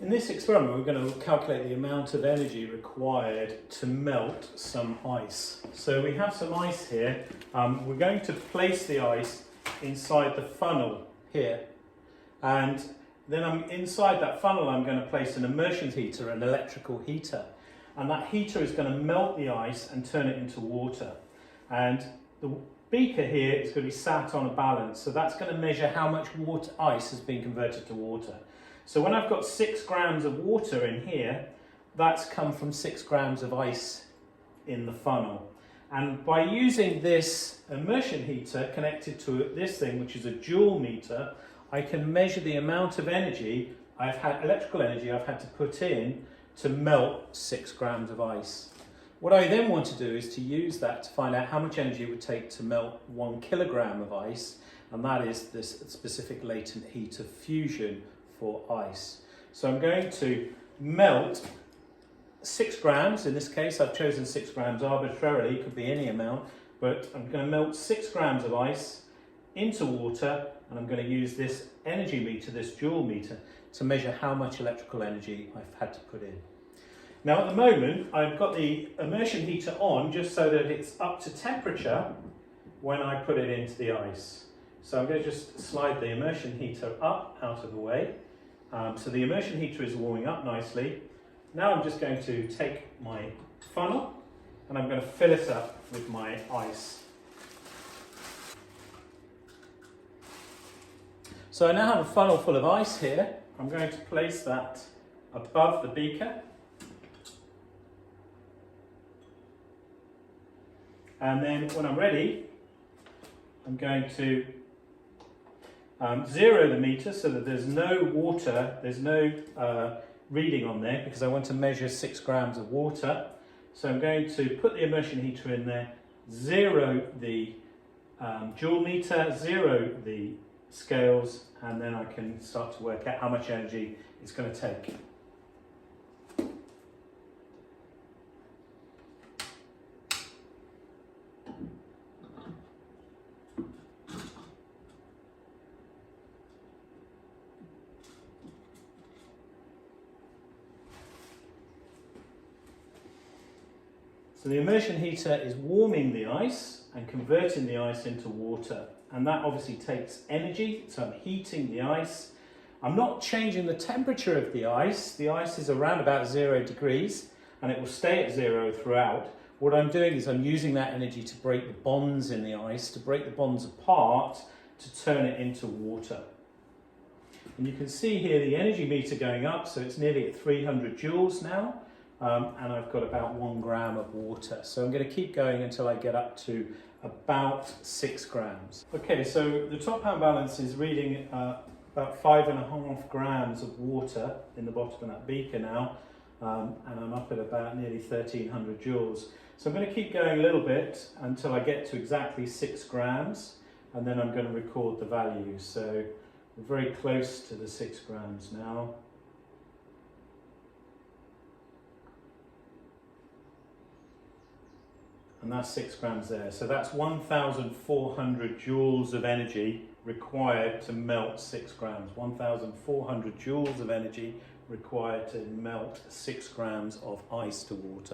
In this experiment, we're going to calculate the amount of energy required to melt some ice. So we have some ice here. We're going to place the ice inside the funnel here. And then inside that funnel, I'm going to place an immersion heater, an electrical heater. And that heater is going to melt the ice and turn it into water. And the beaker here is going to be sat on a balance. So that's going to measure how much ice has been converted to water. So when I've got 6 grams of water in here, that's come from 6 grams of ice in the funnel. And by using this immersion heater connected to this thing, which is a Joulemeter, I can measure the amount of energy electrical energy I've had to put in to melt 6 grams of ice. What I then want to do is to use that to find out how much energy it would take to melt 1 kilogram of ice, and that is this specific latent heat of fusion for ice. So I'm going to melt 6 grams, in this case I've chosen 6 grams arbitrarily, it could be any amount, but I'm going to melt 6 grams of ice into water, and I'm going to use this energy meter, this Joulemeter, to measure how much electrical energy I've had to put in. Now at the moment I've got the immersion heater on just so that it's up to temperature when I put it into the ice. So I'm going to just slide the immersion heater up out of the way. So the immersion heater is warming up nicely. Now I'm just going to take my funnel and I'm going to fill it up with my ice. So I now have a funnel full of ice here. I'm going to place that above the beaker. And then when I'm ready, I'm going to zero the meter so that there's no water, there's no reading on there because I want to measure 6 grams of water. So I'm going to put the immersion heater in there, zero the Joulemeter, zero the scales, and then I can start to work out how much energy it's going to take. So the immersion heater is warming the ice and converting the ice into water. And that obviously takes energy, so I'm heating the ice. I'm not changing the temperature of the ice. The ice is around about 0 degrees and it will stay at 0 throughout. What I'm doing is I'm using that energy to break the bonds in the ice, to break the bonds apart, to turn it into water. And you can see here the energy meter going up, so it's nearly at 300 joules now. And I've got about 1 gram of water. So I'm going to keep going until I get up to about 6 grams. Okay, so the top hand balance is reading about 5.5 grams of water in the bottom of that beaker now, and I'm up at about nearly 1300 joules. So I'm going to keep going a little bit until I get to exactly 6 grams, and then I'm going to record the value. So we're very close to the 6 grams now. And that's 6 grams there. So that's 1,400 joules of energy required to melt 6 grams. 1,400 joules of energy required to melt 6 grams of ice to water.